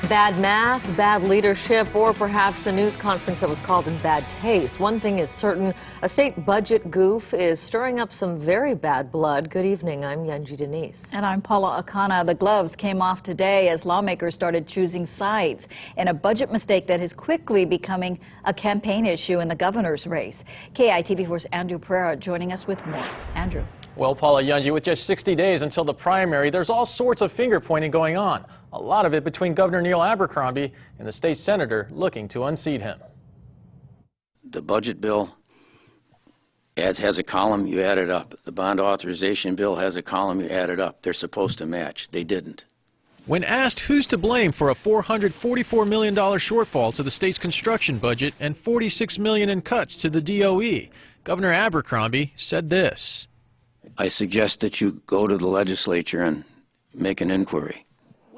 Bad math, bad leadership, or perhaps a news conference that was called in bad taste. One thing is certain, a state budget goof is stirring up some very bad blood. Good evening, I'm Yunji Denise. And I'm Paula Akana. The gloves came off today as lawmakers started choosing sides in a budget mistake that is quickly becoming a campaign issue in the governor's race. KITV4's Andrew Pereira joining us with more. Andrew. Well, Paula Yunji, with just 60 days until the primary, there's all sorts of finger-pointing going on. A lot of it between Governor Neil Abercrombie and the state senator looking to unseat him. The budget bill has a column, you add it up. The bond authorization bill has a column, you add it up. They're supposed to match. They didn't. When asked who's to blame for a $444 million shortfall to the state's construction budget and $46 million in cuts to the DOE, Governor Abercrombie said this. I suggest that you go to the legislature and make an inquiry.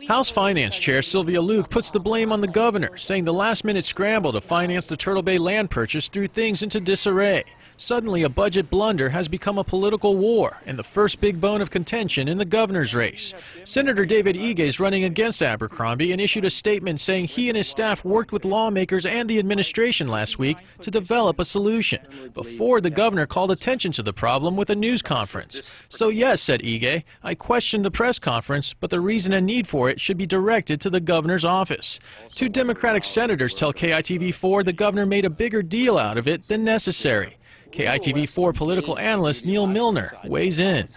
House Finance Chair Sylvia Luke puts the blame on the governor, saying the last-minute scramble to finance the Turtle Bay land purchase threw things into disarray. Suddenly, a budget blunder has become a political war and the first big bone of contention in the governor's race. Senator David Ige is running against Abercrombie and issued a statement saying he and his staff worked with lawmakers and the administration last week to develop a solution before the governor called attention to the problem with a news conference. So yes, said Ige, I questioned the press conference, but the reason and need for it should be directed to the governor's office. Two Democratic senators tell KITV4 the governor made a bigger deal out of it than necessary. KITV4 political analyst Neil Milner weighs in.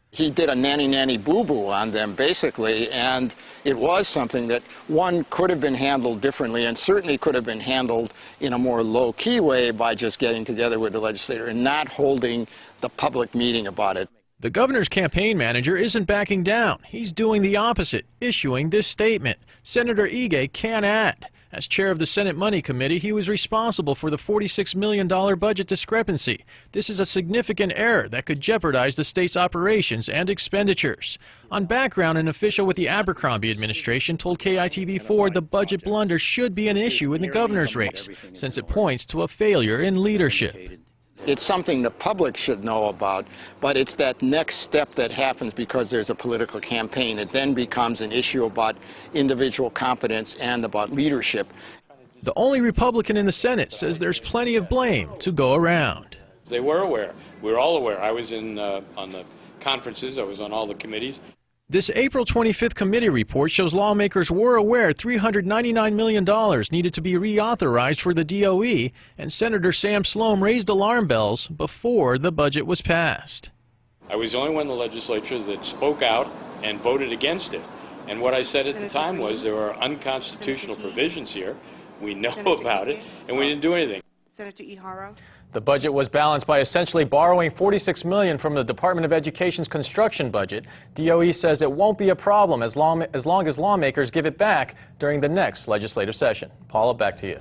He did a nanny boo-boo on them, basically, and it was something that, one, could have been handled differently and certainly could have been handled in a more low-key way by just getting together with the legislator and not holding the public meeting about it. The governor's campaign manager isn't backing down. He's doing the opposite, issuing this statement. Senator Ige can add. As chair of the Senate Money Committee, he was responsible for the $46 million budget discrepancy. This is a significant error that could jeopardize the state's operations and expenditures. On background, an official with the Abercrombie administration told KITV4 the budget blunder should be an issue in the governor's race, since it points to a failure in leadership. It's something the public should know about, but it's that next step that happens because there's a political campaign. It then becomes an issue about individual competence and about leadership. The only Republican in the Senate says there's plenty of blame to go around. They were aware. We were all aware. I was on the conferences. I was on all the committees. This April 25th committee report shows lawmakers were aware $399 million needed to be reauthorized for the DOE, and Senator Sam Sloan raised alarm bells before the budget was passed. I was the only one in the legislature that spoke out and voted against it. And what I said at the time was there are unconstitutional provisions here. We know about it, and we didn't do anything. Senator Iharo. The budget was balanced by essentially borrowing $46 million from the Department of Education's construction budget. DOE says it won't be a problem as long as lawmakers give it back during the next legislative session. Paula, back to you.